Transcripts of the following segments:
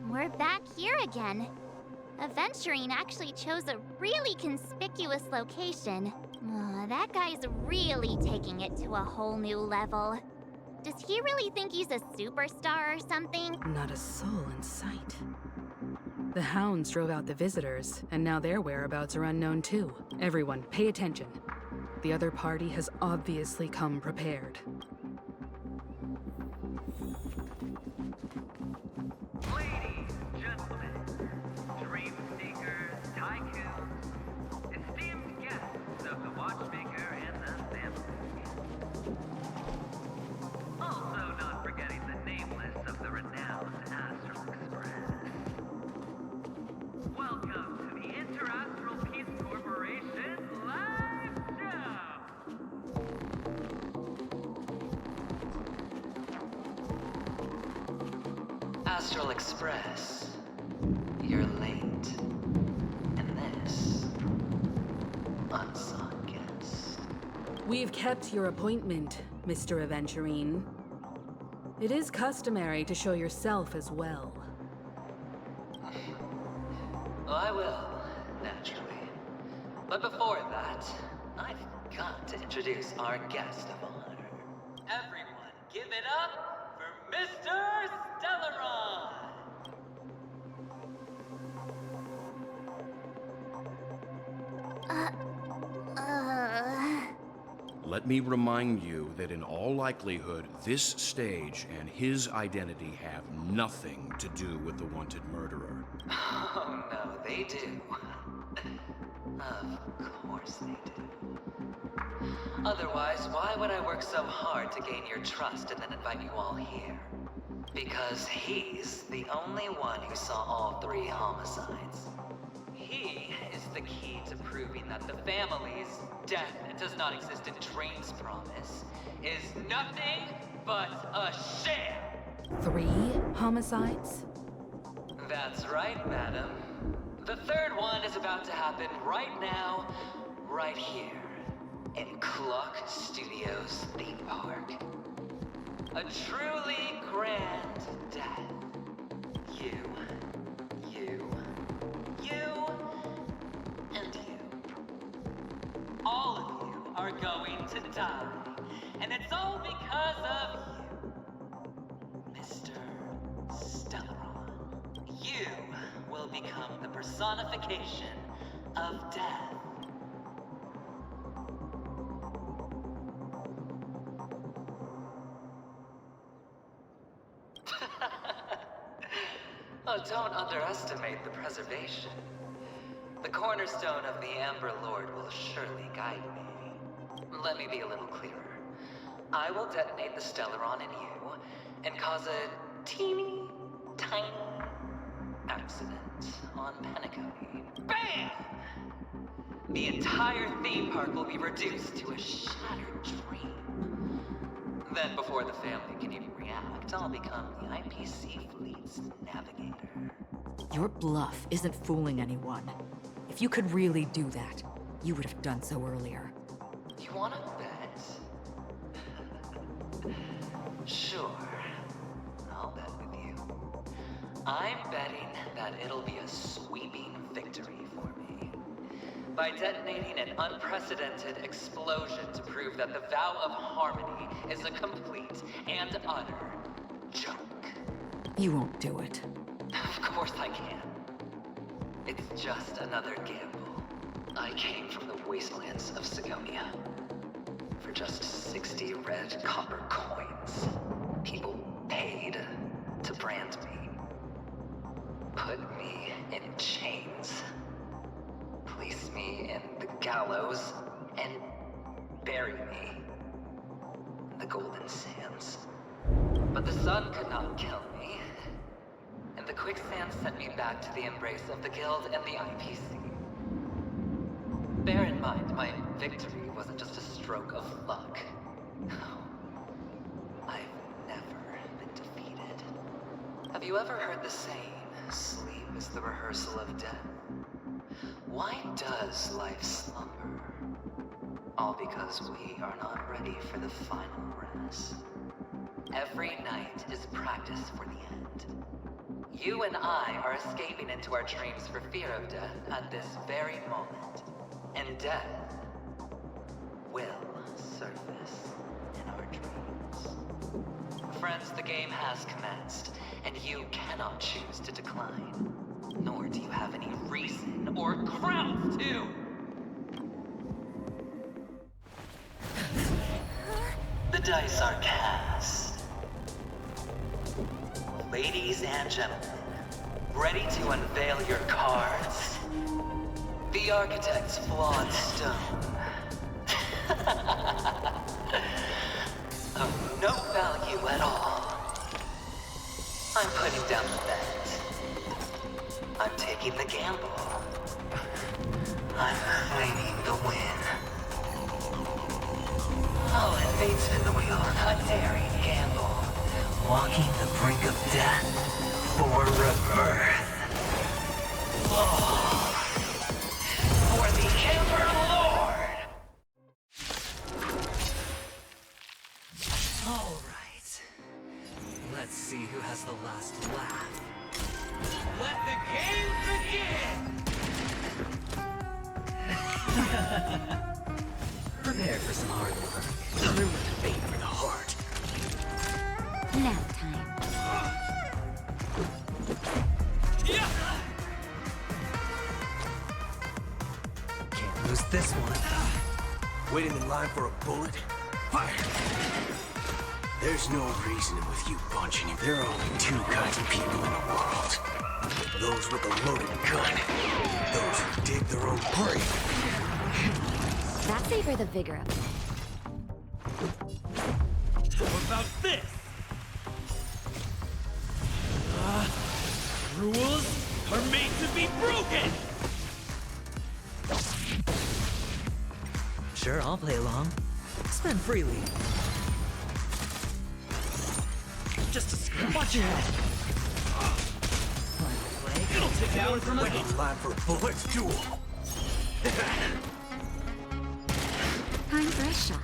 We're back here again. Aventurine actually chose a really conspicuous location. That guy's really taking it to a whole new level. Does he really think he's a superstar or something? Not a soul in sight. The hounds drove out the visitors, and now their whereabouts are unknown too. Everyone, pay attention. The other party has obviously come prepared. Ladies, gentlemen, dream seekers, tycoons, esteemed guests of the watchmaker and the family. Also not forgetting the nameless of the renowned Astral Express. Welcome to the Interastral Peace Corporation live show! Astral Express, you're late. And this, unsung guest. We've kept your appointment, Mr. Aventurine. It is customary to show yourself as well. Well, I will, naturally. But before that, I've got to introduce our guest of honor. Everyone, give it up for Mr. Stellaron! Let me remind you that in all likelihood, this stage and his identity have nothing to do with the wanted murderer. Oh, no, they do. Of course they do. Otherwise, why would I work so hard to gain your trust and then invite you all here? Because he's the only one who saw all 3 homicides. He is the key to proving that the family's death does not exist in Drain's promise is nothing but a sham! 3 homicides? That's right, madam. The 3rd one is about to happen right now, right here, in Clock Studios theme park. A truly grand death. You, and you. All of you are going to die, and it's all because of you, Mr. Stellaron. You will become the personification of death. Oh, don't underestimate the preservation. The cornerstone of the Amber Lord will surely guide me. Let me be a little clearer. I will detonate the Stellaron in you and cause a teeny, tiny accident on Penacony. BAM! The entire theme park will be reduced to a shattered dream. Then, before the family can even react, I'll become the IPC fleet's navigator. Your bluff isn't fooling anyone. If you could really do that, you would have done so earlier. You wanna bet? Sure. I'll bet with you. I'm betting that it'll be a sweeping victory for me. By detonating an unprecedented explosion to prove that the vow of harmony is a complete and utter joke. You won't do it. Of course I can. It's just another gamble. I came from the wastelands of Sigonia. For just 60 red copper coins, people paid to brand me. Put me in chains. Place me in the gallows and bury me in the golden sands. But the sun could not kill me, and the quicksand sent me back to the embrace of the Guild and the IPC. Bear in mind, my victory wasn't just a stroke of luck. I've never been defeated. Have you ever heard the saying, sleep is the rehearsal of death? Why does life slumber? All because we are not ready for the final rest. Every night is practice for the end. You and I are escaping into our dreams for fear of death at this very moment. And death will surface in our dreams. Friends, the game has commenced, and you cannot choose to decline. Nor do you have any reason or grounds to! The dice are cast. Ladies and gentlemen, ready to unveil your cards? The Architect's flawed stone. Of no value at all. I'm putting down the bet. I'm taking the gamble. I'm claiming the win. I'll invade spin the wheel on a daring gamble. Walking the brink of death for rebirth. Oh, for the Emperor Lord! All right. Let's see who has the last laugh. Let the game begin! Prepare for some hard work. Remember to bait for the heart. Nap time. Can't lose this one. Waiting in line for a bullet? Fire! There's no reason with you bunching him. There are only two kinds of people in the world. Those with a loaded gun. Those who dig their own grave. That savor the vigor of it. How about this? Rules are made to be broken! Sure, I'll play along. Spend freely. Just a scratch. Watch your head! It'll take down from us! Waiting in line for a bullet duel. Time for a shot.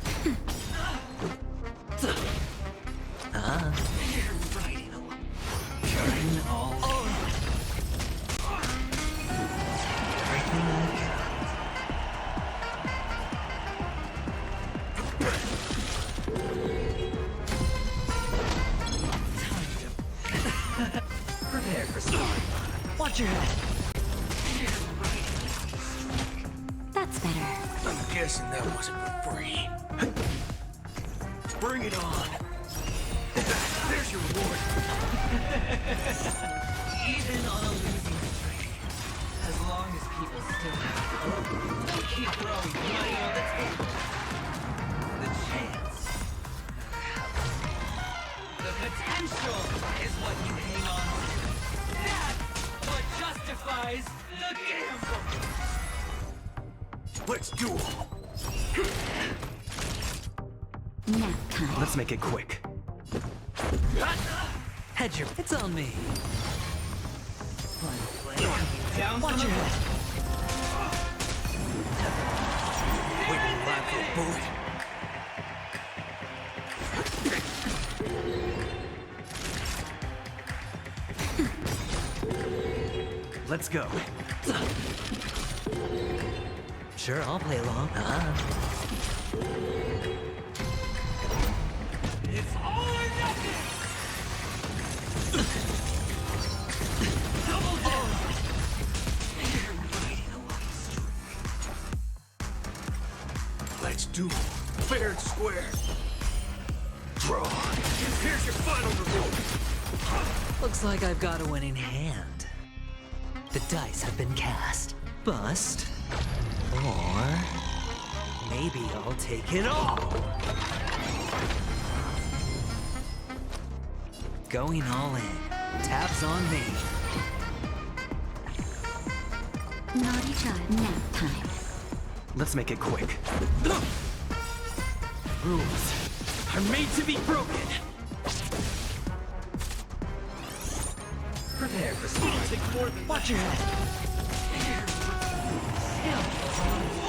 Prepare for sparring. Watch your head. That's better. I'm guessing that wasn't for free. Bring it on. There's your reward. Even on a losing streak, as long as people still have hope, they'll keep throwing money on the table. The chance, the potential is what you hang on to. That's what justifies the gamble. Let's duel. Nap time. Let's make it quick. Hedge your... It's on me. Down Watch your head. Waiting in line for a bullet. Let's go. Sure, I'll play along. It's all or nothing! Double down! Let's duel. Fair and square. Draw. Here's your final reward. Looks like I've got a winning hand. The dice have been cast. Bust. Or... maybe I'll take it all. Going all in. Tabs on me. Naughty child. Nap time. Let's make it quick. Rules are made to be broken! Prepare for It'll sparring. take more than Watch your head.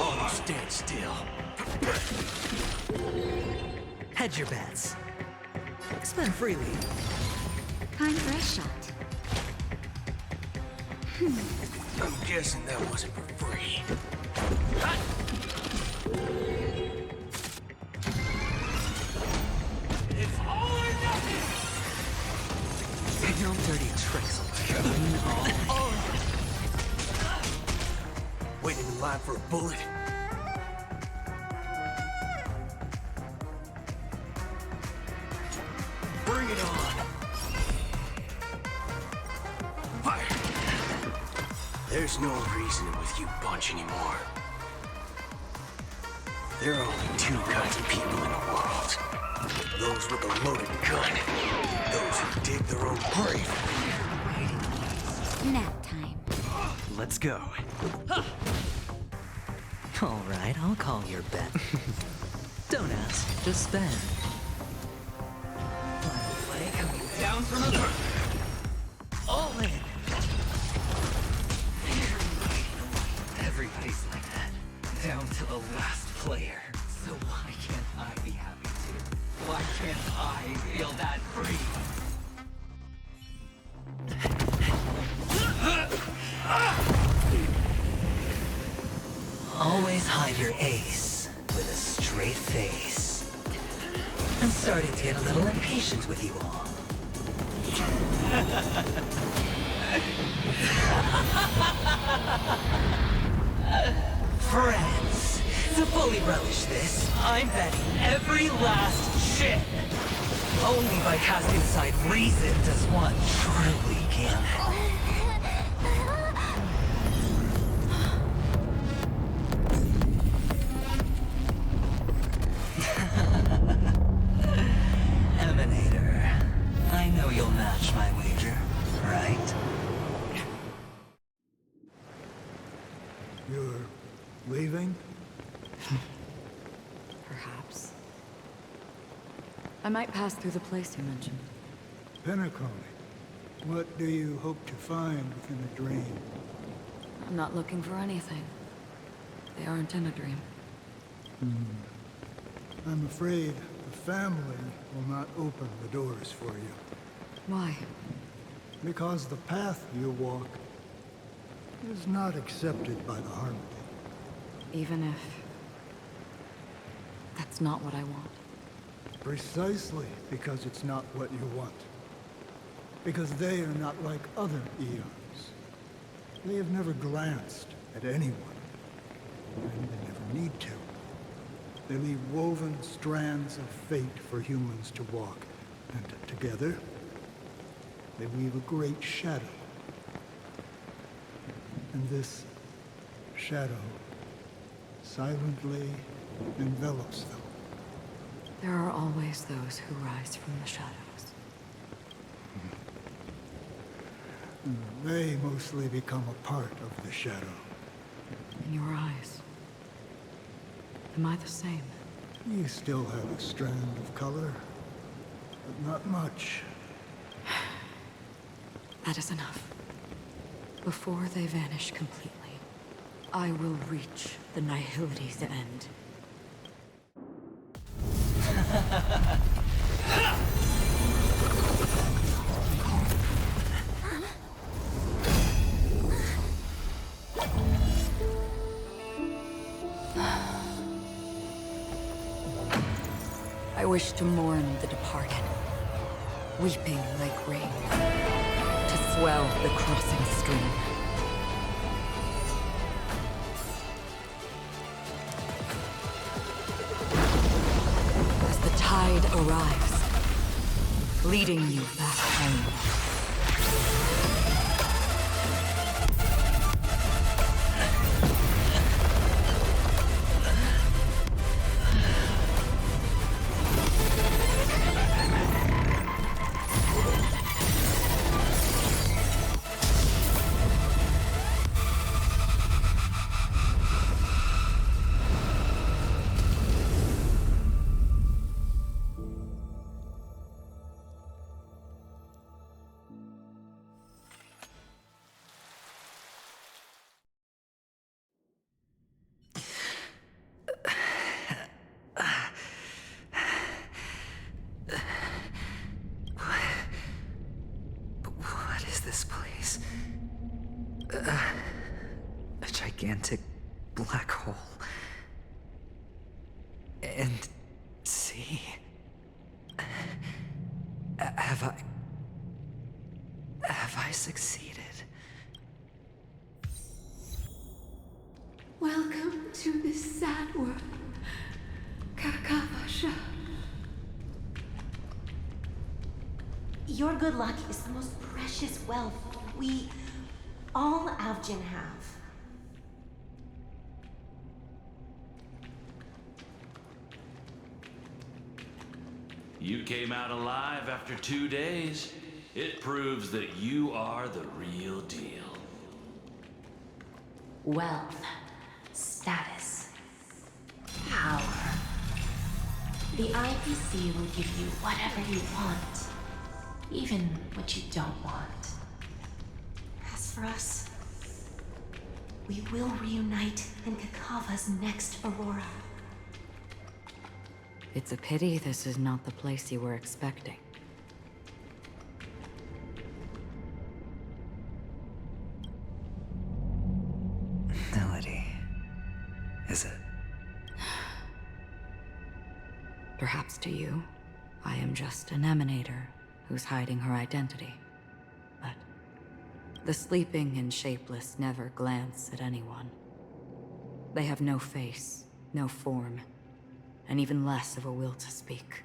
Oh, stand still. Hedge your bets. Spend freely. Time for a shot. I'm guessing that wasn't for free. It's all or nothing! No dirty tricks. Waiting in line for a bullet. Bring it on. Fire! There's no reasoning with you bunch anymore. There are only two kinds of people in the world. Those with a loaded gun. Those who dig their own grave. Nap time. Let's go. All right, I'll call your bet. Don't ask, just spend. Final play coming down from above. All in. Everybody's like that, down to the last player. So why can't I be happy too? Why can't I feel that free? Always hide your ace with a straight face. I'm starting to get a little impatient with you all. Friends, to fully relish this, I'm betting every last chip. Only by casting aside reason does one truly gamble. Emanator, I know you'll match my wager, right? You're leaving? Perhaps. I might pass through the place you mentioned. Pinnacle. What do you hope to find within a dream? I'm not looking for anything. They aren't in a dream. I'm afraid the family will not open the doors for you. Why? Because the path you walk is not accepted by the Harmony. Even if... that's not what I want. Precisely because it's not what you want. Because they are not like other eons. They have never glanced at anyone. And they never need to. They leave woven strands of fate for humans to walk. And together, they weave a great shadow. And this shadow silently envelops them. There are always those who rise from the shadows. They mostly become a part of the shadow. In your eyes. Am I the same? You still have a strand of color, but not much. That is enough. Before they vanish completely, I will reach the nihility's end. I wish to mourn the departed, weeping like rain, to swell the crossing stream. As the tide arrives, leading you back home. What is this place? A gigantic black hole. And see... Have I succeeded? Welcome to this sad world, Kakavasha. Your good luck is the most precious wealth we, all Avgin, have. You came out alive after 2 days. It proves that you are the real deal. Wealth, status, power. The IPC will give you whatever you want, even what you don't want. As for us, we will reunite in Kakava's next Aurora. It's a pity this is not the place you were expecting. Melody. Is it? Perhaps to you, I am just an emanator who's hiding her identity. But the sleeping and shapeless never glance at anyone. They have no face, no form, and even less of a will to speak.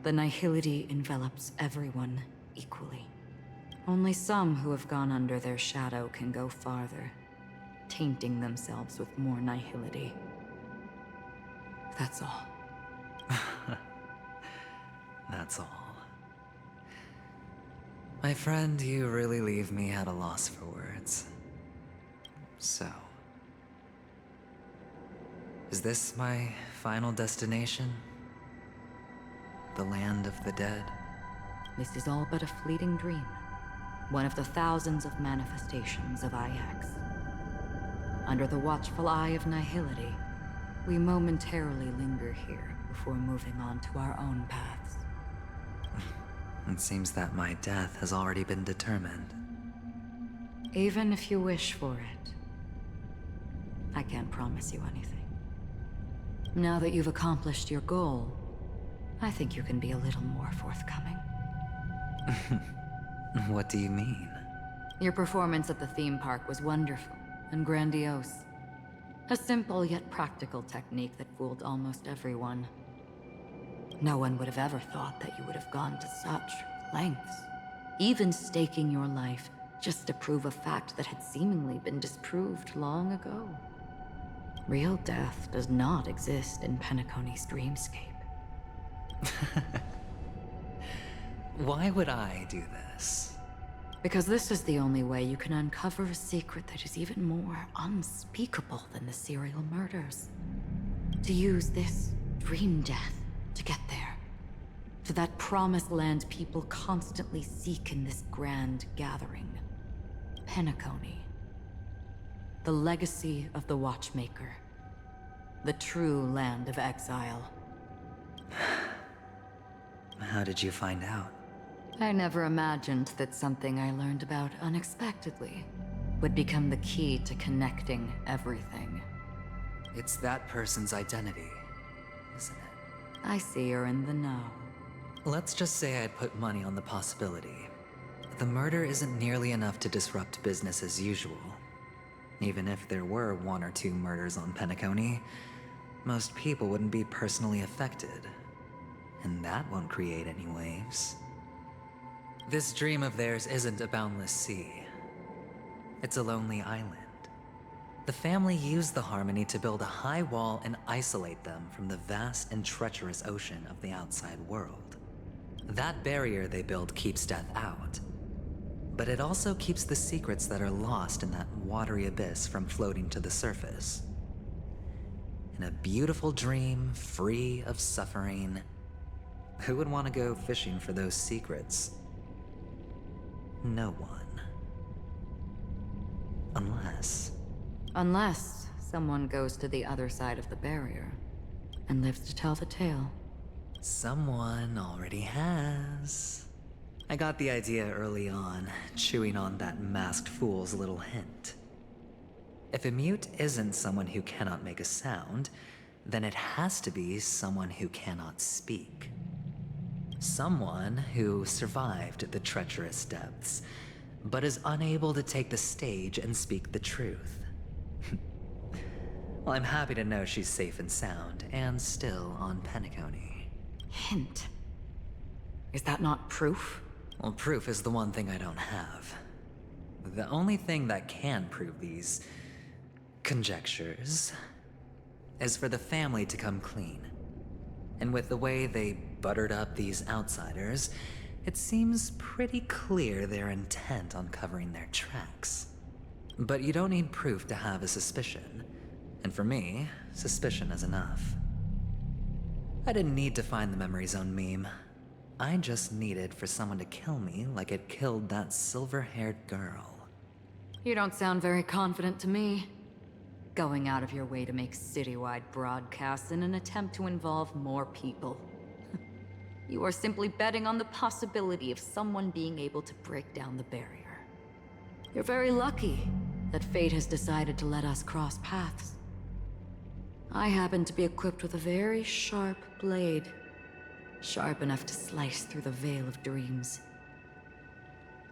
The nihility envelops everyone equally. Only some who have gone under their shadow can go farther, tainting themselves with more nihility. That's all. That's all. My friend, you really leave me at a loss for words. So... is this my final destination? The land of the dead? This is all but a fleeting dream. One of the thousands of manifestations of IX. Under the watchful eye of nihility, we momentarily linger here before moving on to our own paths. It seems that my death has already been determined. Even if you wish for it, I can't promise you anything. Now that you've accomplished your goal, I think you can be a little more forthcoming. What do you mean? Your performance at the theme park was wonderful and grandiose. A simple yet practical technique that fooled almost everyone. No one would have ever thought that you would have gone to such lengths, even staking your life just to prove a fact that had seemingly been disproved long ago. Real death does not exist in Penacony's dreamscape. Why would I do this? Because this is the only way you can uncover a secret that is even more unspeakable than the serial murders. To use this dream death to get there. To that promised land people constantly seek in this grand gathering. Penacony. The legacy of the Watchmaker. The true land of exile. How did you find out? I never imagined that something I learned about unexpectedly would become the key to connecting everything. It's that person's identity, isn't it? I see you're in the know. Let's just say I'd put money on the possibility. The murder isn't nearly enough to disrupt business as usual. Even if there were 1 or 2 murders on Penacony, most people wouldn't be personally affected. And that won't create any waves. This dream of theirs isn't a boundless sea. It's a lonely island. The family used the Harmony to build a high wall and isolate them from the vast and treacherous ocean of the outside world. That barrier they built keeps death out. But it also keeps the secrets that are lost in that watery abyss from floating to the surface. In a beautiful dream, free of suffering, who would want to go fishing for those secrets? No one. Unless someone goes to the other side of the barrier and lives to tell the tale. Someone already has. I got the idea early on, chewing on that masked fool's little hint. If a mute isn't someone who cannot make a sound, then it has to be someone who cannot speak. Someone who survived the treacherous depths, but is unable to take the stage and speak the truth. Well, I'm happy to know she's safe and sound, and still on Penacony. Hint. Is that not proof? Well, proof is the one thing I don't have. The only thing that can prove these conjectures is for the family to come clean. And with the way they buttered up these outsiders, it seems pretty clear they're intent on covering their tracks. But you don't need proof to have a suspicion. And for me, suspicion is enough. I didn't need to find the memory zone meme. I just needed for someone to kill me like it killed that silver-haired girl. You don't sound very confident to me. Going out of your way to make citywide broadcasts in an attempt to involve more people. You are simply betting on the possibility of someone being able to break down the barrier. You're very lucky that fate has decided to let us cross paths. I happen to be equipped with a very sharp blade. Sharp enough to slice through the veil of dreams.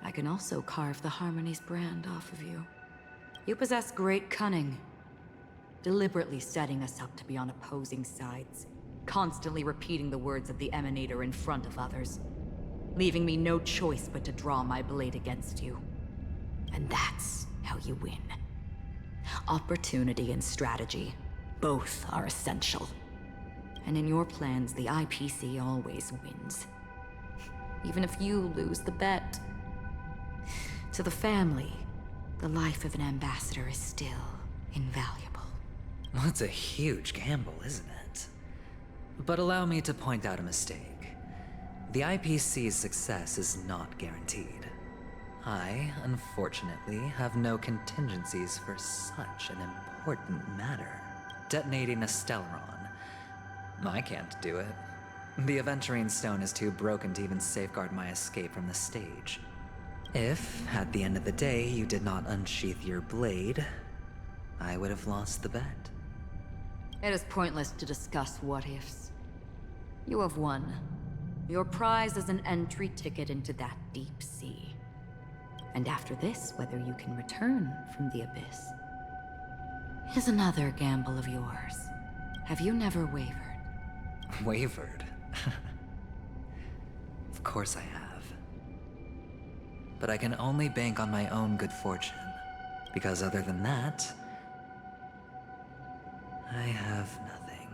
I can also carve the Harmony's brand off of you. You possess great cunning, deliberately setting us up to be on opposing sides, constantly repeating the words of the Emanator in front of others, leaving me no choice but to draw my blade against you. And that's how you win. Opportunity and strategy, both are essential. And in your plans, the IPC always wins. Even if you lose the bet. To the family, the life of an ambassador is still invaluable. Well, it's a huge gamble, isn't it? But allow me to point out a mistake. The IPC's success is not guaranteed. I, unfortunately, have no contingencies for such an important matter. Detonating a Stellaron. I can't do it. The Aventurine stone is too broken to even safeguard my escape from the stage. If, at the end of the day, you did not unsheath your blade, I would have lost the bet. It is pointless to discuss what-ifs. You have won. Your prize is an entry ticket into that deep sea. And after this, whether you can return from the abyss is another gamble of yours. Have you never wavered? Wavered? Of course I have. But I can only bank on my own good fortune. Because other than that, I have nothing.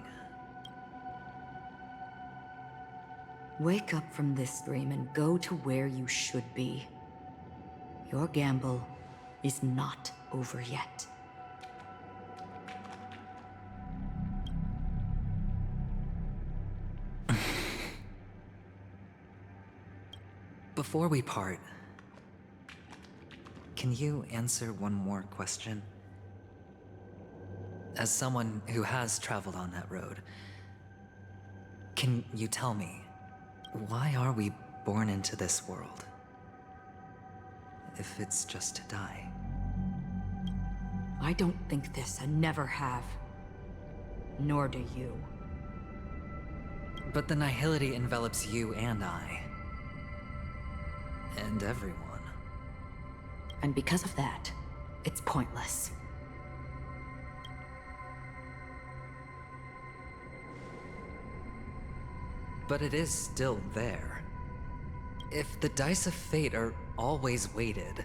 Wake up from this dream and go to where you should be. Your gamble is not over yet. Before we part, can you answer one more question? As someone who has traveled on that road, can you tell me, why are we born into this world? If it's just to die. I don't think this and never have. Nor do you. But the nihility envelops you and I. And everyone. And because of that, it's pointless. But it is still there. If the dice of fate are always weighted,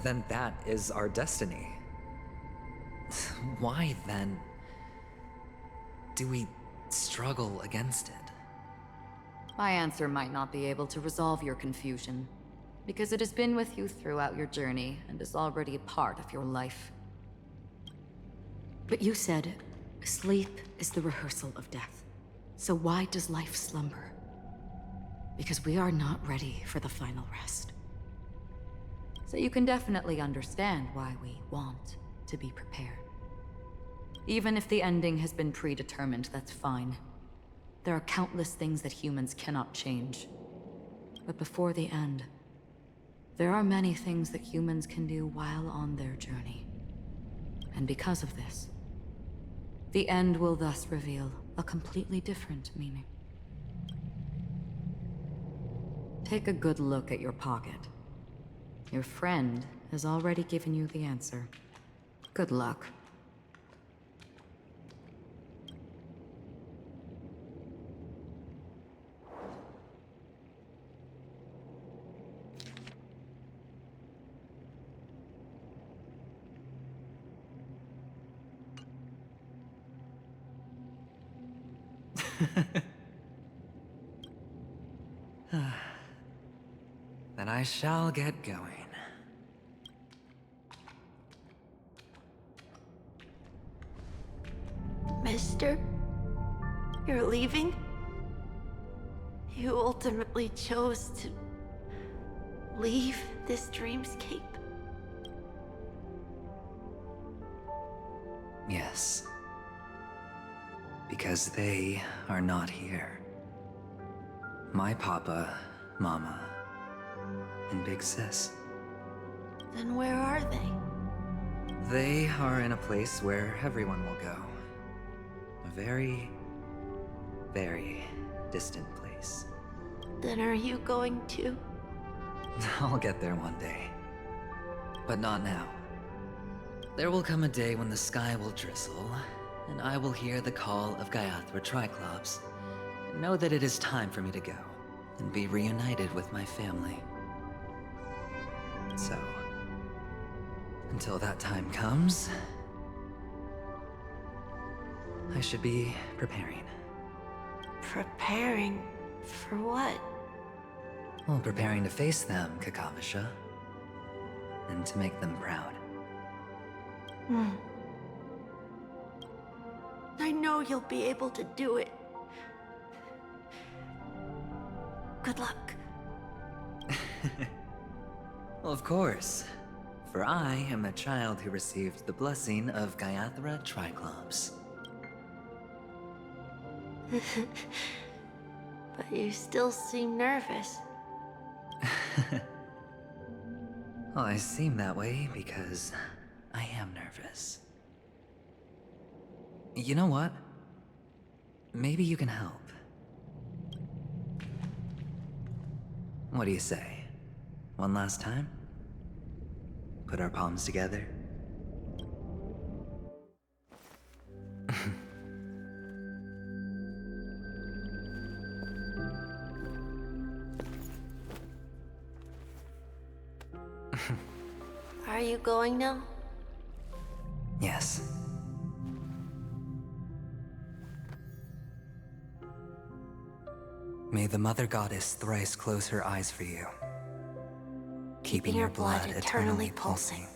then that is our destiny. Why, then, do we struggle against it? My answer might not be able to resolve your confusion, because it has been with you throughout your journey and is already a part of your life. But you said, sleep is the rehearsal of death. So why does life slumber? Because we are not ready for the final rest. So you can definitely understand why we want to be prepared. Even if the ending has been predetermined, that's fine. There are countless things that humans cannot change. But before the end, there are many things that humans can do while on their journey. And because of this, the end will thus reveal a completely different meaning. Take a good look at your pocket. Your friend has already given you the answer. Good luck. Then I shall get going. Mister? You're leaving? You ultimately chose to leave this dreamscape? Yes. Because they are not here. My papa, mama, and big sis. Then where are they? They are in a place where everyone will go. A very, very distant place. Then are you going too? I'll get there one day. But not now. There will come a day when the sky will drizzle, and I will hear the call of Gaiathra Triclops, and know that it is time for me to go, and be reunited with my family. So, until that time comes, I should be preparing. Preparing for what? Well, preparing to face them, Kakavasha. And to make them proud. I know you'll be able to do it. Good luck. Well, of course. For I am a child who received the blessing of Gaiathra Triclops. But you still seem nervous. Well, I seem that way because I am nervous. You know what? Maybe you can help. What do you say? One last time? Put our palms together? Are you going now? Yes. May the Mother Goddess thrice close her eyes for you, keeping your blood eternally pulsing.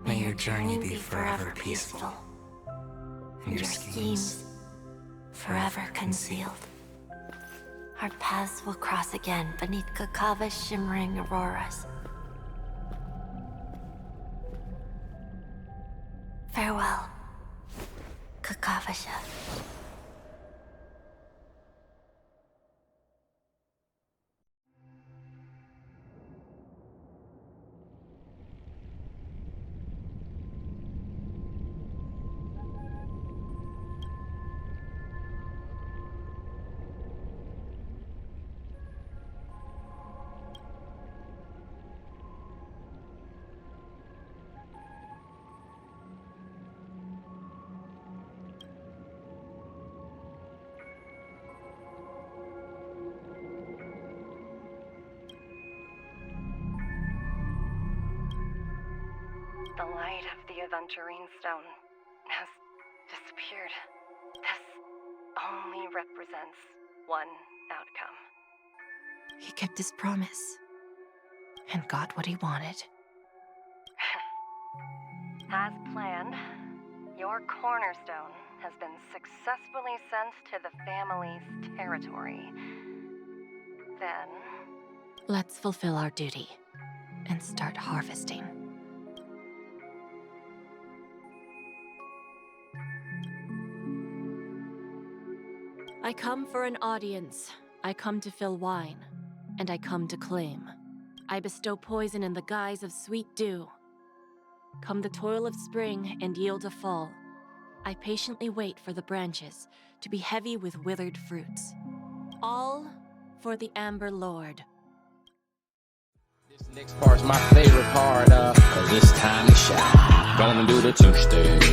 May your journey be forever peaceful, and your schemes forever concealed. Our paths will cross again beneath Kakava's shimmering auroras. Farewell, Kakavasha. The light of the Aventurine stone has disappeared. This only represents one outcome. He kept his promise and got what he wanted. As planned, your cornerstone has been successfully sent to the family's territory. Then... let's fulfill our duty and start harvesting. I come for an audience. I come to fill wine, and I come to claim. I bestow poison in the guise of sweet dew. Come the toil of spring and yield a fall. I patiently wait for the branches to be heavy with withered fruits. All for the Amber Lord. This next part's my favorite part, cause it's time to shine. Gonna do the two-step.